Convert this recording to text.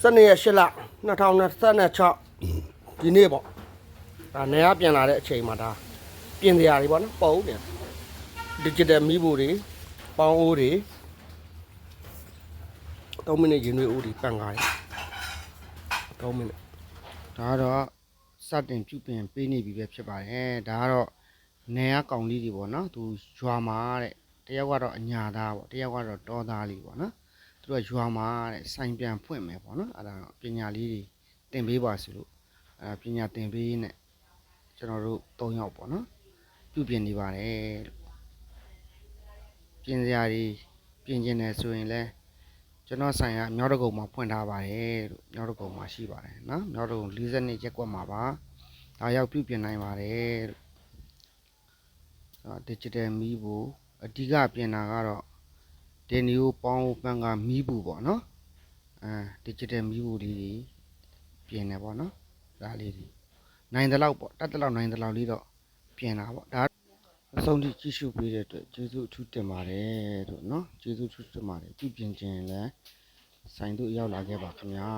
12ရက်8လ2026ဒီနေ့ပေါ့ဒါနေရပြန်လာတဲ့အချိန်မှာဒါပြင်စရာတွေပေါ့နော်ပုံနေ digital မီးဘူးတွေပေါင်းအိုးတွေ3မိနစ်ရင်တွေအိုးတွေပန့်ကားတယ်3မိနစ်ဒါကတော့စတင်ပြုပြင်ပေးနေပြီပဲဖြစ်ပါတယ်ဒါကတော့နေရကောင်လေးတွေပေါ့နော်သူရွာမှာတဲ့တယောက်ကတော့အညာသားပေါ့တယောက်ကတော့တောသားလေးပေါ့နော်သူကရွာမှာတဲ့စိုင်ပြန်ဖွင့်မယ်ပေါ့နော်အဲ့ဒါပညာလေးတွေတင်ပေးပါစီလို့ပညာတင်ပေးနဲ့ကျွန်တော်တို့3ယောက်ပေါ့နော်ပြုပြင်နေပါတယ်ပြင်စရာတွေပြင်ကျင်တယ်ဆိုရင်လဲကျွန်တော်ဆိုင်ကမြောက်တကုံမှာဖွင့်ထားပါတယ်လို့မြောက်တကုံမှာရှိပါတယ်နော်မြောက်တကုံ40နှစ်ရက်ကွက်မှာပါဒါရောက်ပြုပြင်နိုင်ပါတယ်လို့digital မီးဘူးအဓိကပြင်တာကတော့ဒီနီကိုပေါင်းပန်းကမီးဘူးပေါ့နော်digital မီးဘူးလေးတွေပြင်တယ်ပေါ့နော်ဒါလေးတွေနိုင်တဲ့လောက်ပေါ့တတ်တဲ့လောက်နိုင်တဲ့လောက်လေးတော့ပြင်တာပေါ့ဒါအဆုံးထိကြည့်ရှုပေးတဲ့အတွက်ကျေးဇူးအထူးတင်ပါတယ်လို့နော်ကျေးဇူးအထူးတင်ပါတယ်ပြုပြင်ခြင်းလည်းဆိုင်တို့ရောက်လာခဲ့ပါခင်ဗျာ